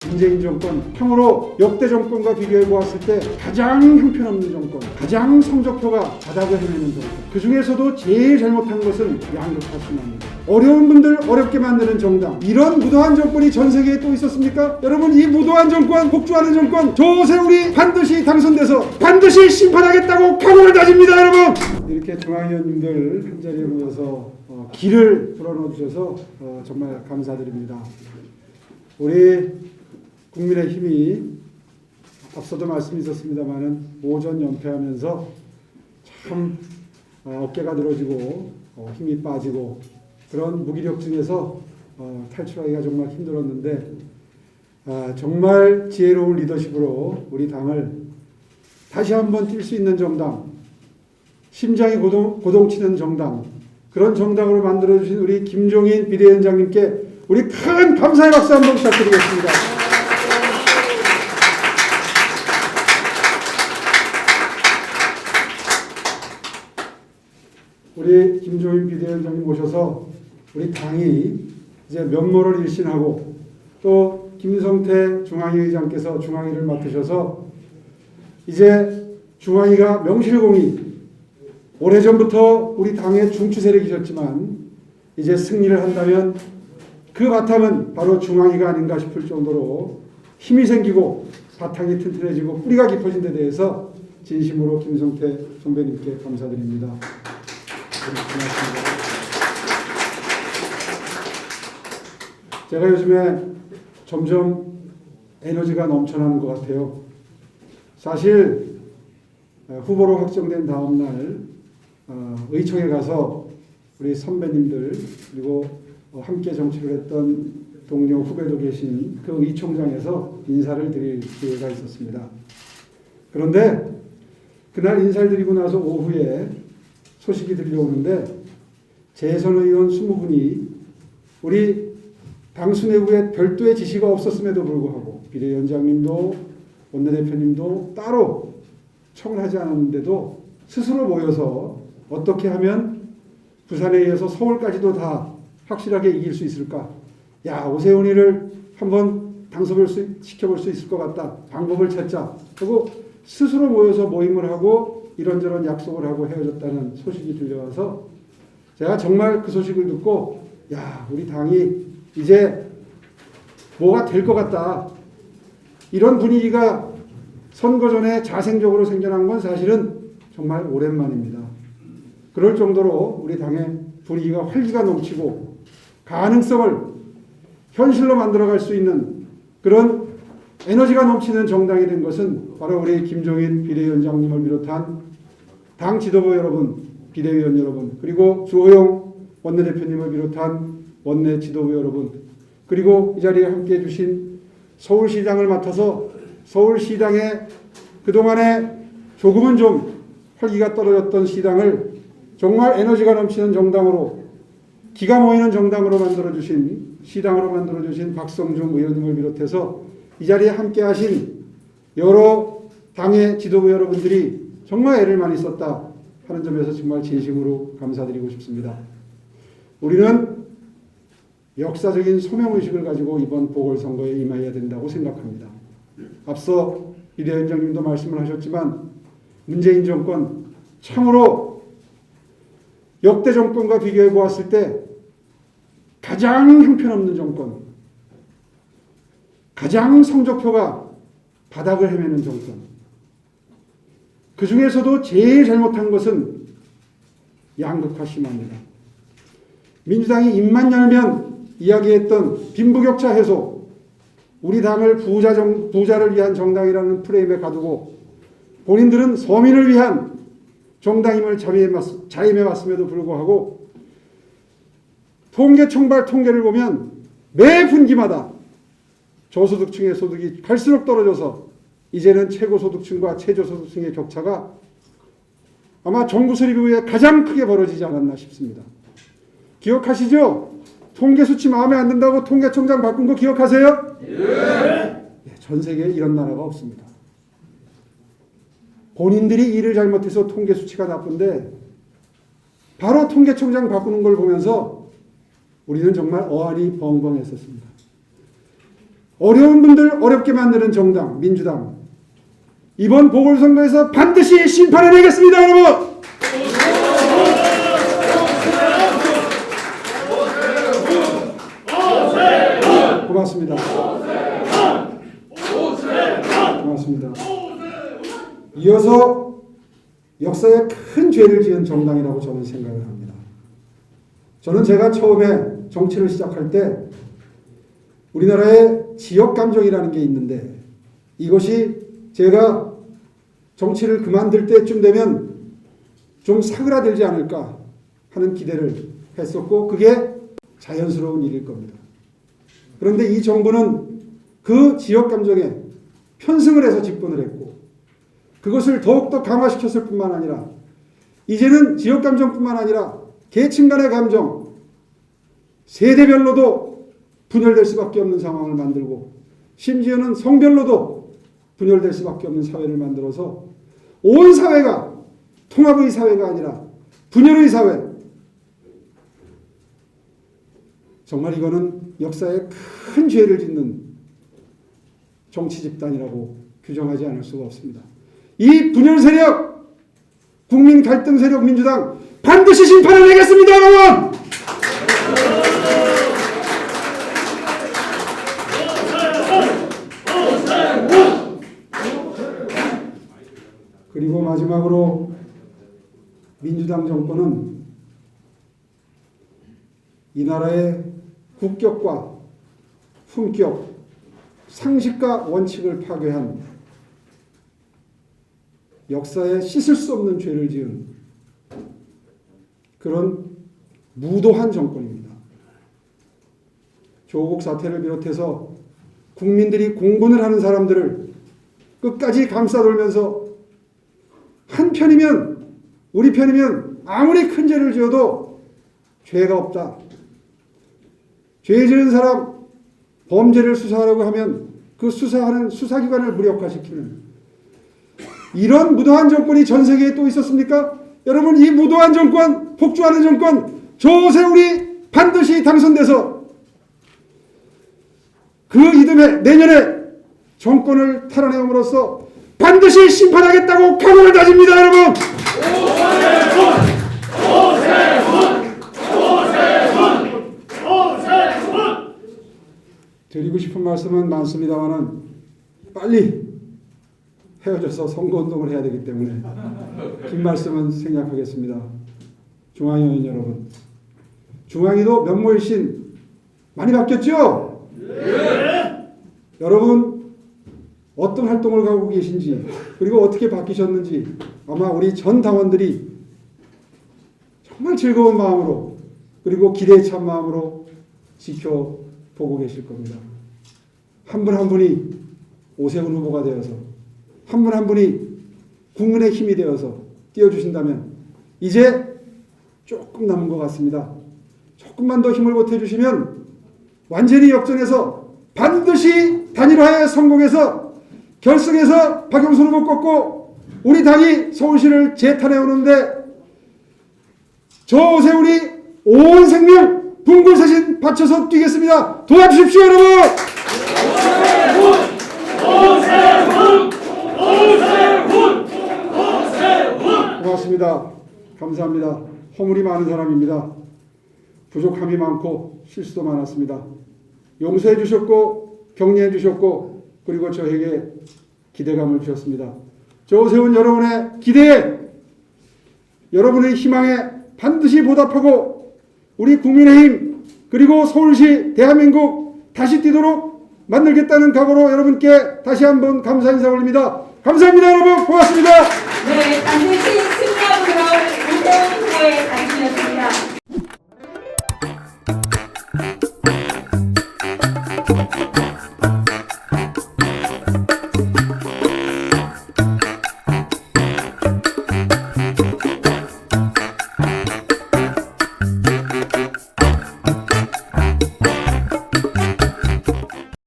문재인 정권, 참으로 역대 정권과 비교해 보았을 때 가장 형편없는 정권, 가장 성적표가 바닥을 헤매는 정권. 그 중에서도 제일 잘못한 것은 양극화심합니다. 어려운 분들 어렵게 만드는 정당. 이런 무도한 정권이 전 세계에 또 있었습니까? 여러분, 이 무도한 정권, 복주하는 정권, 조세훈이 반드시 당선돼서 반드시 심판하겠다고 각오를 다집니다, 여러분. 이렇게 중앙위원님들 한자리에 모여서 길을 불어넣어 주셔서 정말 감사드립니다. 우리 국민의힘이 앞서도 말씀이 있었습니다만은 오전 연패하면서 참 어깨가 늘어지고 힘이 빠지고 그런 무기력증에서 탈출하기가 정말 힘들었는데 정말 지혜로운 리더십으로 우리 당을 다시 한번 뛸 수 있는 정당, 심장이 고동치는 정당, 그런 정당으로 만들어주신 우리 김종인 비대위원장님께 우리 큰 감사의 박수 한번 부탁드리겠습니다. 우리 김종인 비대위원장님 모셔서 우리 당이 이제 면모를 일신하고 또 김성태 중앙위 의장께서 중앙위를 맡으셔서 이제 중앙위가 명실공히 오래전부터 우리 당의 중추 세력이셨지만 이제 승리를 한다면 그 바탕은 바로 중앙위가 아닌가 싶을 정도로 힘이 생기고 바탕이 튼튼해지고 뿌리가 깊어진 데 대해서 진심으로 김성태 선배님께 감사드립니다. 고맙습니다. 제가 요즘에 점점 에너지가 넘쳐나는 것 같아요. 사실 후보로 확정된 다음 날 의총에 가서 우리 선배님들 그리고 함께 정치를 했던 동료 후배도 계신 그 의총장에서 인사를 드릴 기회가 있었습니다. 그런데 그날 인사를 드리고 나서 오후에 소식이 들려오는데 재선 의원 20분이 우리 당 수뇌부에 별도의 지시가 없었음에도 불구하고 비대위원장님도 원내대표님도 따로 청을 하지 않았는데도 스스로 모여서 어떻게 하면 부산에 이어서 서울까지도 다 확실하게 이길 수 있을까? 야, 오세훈이를 한번 당선을 시켜볼 수 있을 것 같다. 방법을 찾자. 그리고 스스로 모여서 모임을 하고 이런저런 약속을 하고 헤어졌다는 소식이 들려와서 제가 정말 그 소식을 듣고 야, 우리 당이 이제 뭐가 될 것 같다. 이런 분위기가 선거 전에 자생적으로 생겨난 건 사실은 정말 오랜만입니다. 그럴 정도로 우리 당의 분위기가 활기가 넘치고 가능성을 현실로 만들어갈 수 있는 그런 에너지가 넘치는 정당이 된 것은 바로 우리 김종인 비대위원장님을 비롯한 당 지도부 여러분, 비대위원 여러분, 그리고 주호영 원내대표님을 비롯한 원내 지도부 여러분, 그리고 이 자리에 함께해 주신 서울시장을 맡아서 서울시당에 그동안에 조금은 좀 활기가 떨어졌던 시당을 정말 에너지가 넘치는 정당으로 기가 모이는 정당으로 만들어주신 시당으로 만들어주신 박성중 의원님을 비롯해서 이 자리에 함께하신 여러 당의 지도부 여러분들이 정말 애를 많이 썼다 하는 점에서 정말 진심으로 감사드리고 싶습니다. 우리는 역사적인 소명의식을 가지고 이번 보궐선거에 임해야 된다고 생각합니다. 앞서 비대위원장님도 말씀을 하셨지만 문재인 정권 참으로 역대 정권과 비교해 보았을 때 가장 형편없는 정권, 가장 성적표가 바닥을 헤매는 정권. 그 중에서도 제일 잘못한 것은 양극화심합니다. 민주당이 입만 열면 이야기했던 빈부격차 해소, 우리 당을 부자를 위한 정당이라는 프레임에 가두고 본인들은 서민을 위한 정당임을 자임해 왔음에도 불구하고 통계청발 통계를 보면 매 분기마다 저소득층의 소득이 갈수록 떨어져서 이제는 최고소득층과 최저소득층의 격차가 아마 정부 수립 이후에 가장 크게 벌어지지 않았나 싶습니다. 기억하시죠? 통계 수치 마음에 안 든다고 통계청장 바꾼 거 기억하세요? 예. 전 세계에 이런 나라가 없습니다. 본인들이 일을 잘못해서 통계 수치가 나쁜데 바로 통계청장 바꾸는 걸 보면서 우리는 정말 어안이 벙벙했었습니다. 어려운 분들 어렵게 만드는 정당 민주당, 이번 보궐선거에서 반드시 심판해내겠습니다, 여러분. 고맙습니다. 고맙습니다. 이어서 역사에 큰 죄를 지은 정당이라고 저는 생각을 합니다. 저는 제가 처음에 정치를 시작할 때 우리나라에 지역감정이라는 게 있는데, 이것이 제가 정치를 그만둘 때쯤 되면 좀 사그라들지 않을까 하는 기대를 했었고, 그게 자연스러운 일일 겁니다. 그런데 이 정부는 그 지역감정에 편승을 해서 집권을 했고, 그것을 더욱더 강화시켰을 뿐만 아니라 이제는 지역감정뿐만 아니라 계층 간의 감정, 세대별로도 분열될 수밖에 없는 상황을 만들고, 심지어는 성별로도 분열될 수밖에 없는 사회를 만들어서 온 사회가 통합의 사회가 아니라 분열의 사회, 정말 이거는 역사에 큰 죄를 짓는 정치 집단이라고 규정하지 않을 수가 없습니다. 이 분열 세력, 국민 갈등 세력 민주당 반드시 심판을 내겠습니다, 여러분! 그리고 마지막으로 민주당 정권은 이 나라의 국격과 품격, 상식과 원칙을 파괴한 역사에 씻을 수 없는 죄를 지은 그런 무도한 정권입니다. 조국 사태를 비롯해서 국민들이 공분을 하는 사람들을 끝까지 감싸돌면서 한편이면, 우리 편이면 아무리 큰 죄를 지어도 죄가 없다, 죄 지은 사람 범죄를 수사하려고 하면 그 수사하는 수사기관을 무력화시키는 이런 무도한 정권이 전 세계에 또 있었습니까? 여러분, 이 무도한 정권, 폭주하는 정권 조세훈이 반드시 당선돼서 그 이듬해 내년에 정권을 탈환해옴으로써 반드시 심판하겠다고 각오를 다집니다, 여러분. 드리고 싶은 말씀은 많습니다만은 빨리 헤어져서 선거운동을 해야 되기 때문에 긴 말씀은 생략하겠습니다. 중앙위원 여러분, 중앙위도 면모일신 많이 바뀌었죠? 네. 여러분 어떤 활동을 가고 계신지, 그리고 어떻게 바뀌셨는지 아마 우리 전 당원들이 정말 즐거운 마음으로, 그리고 기대에 찬 마음으로 지켜보고 계실 겁니다. 한 분 한 분이 오세훈 후보가 되어서, 한 분 한 분이 국민의 힘이 되어서 띄워주신다면 이제 조금 남은 것 같습니다. 조금만 더 힘을 보태주시면 완전히 역전해서 반드시 단일화에 성공해서 결승에서 박영선 후보 꺾고 우리 당이 서울시를 재탄해오는데 저 오세훈이 온 생명 분골사신 바쳐서 뛰겠습니다. 도와주십시오, 여러분! 고맙습니다. 감사합니다. 허물이 많은 사람입니다. 부족함이 많고 실수도 많았습니다. 용서해 주셨고 격려해 주셨고 그리고 저에게 기대감을 주셨습니다. 조세훈 여러분의 기대에, 여러분의 희망에 반드시 보답하고 우리 국민의힘 그리고 서울시 대한민국 다시 뛰도록 만들겠다는 각오로 여러분께 다시 한번 감사 인사 올립니다. 감사합니다, 여러분. 고맙습니다. 네, 반드시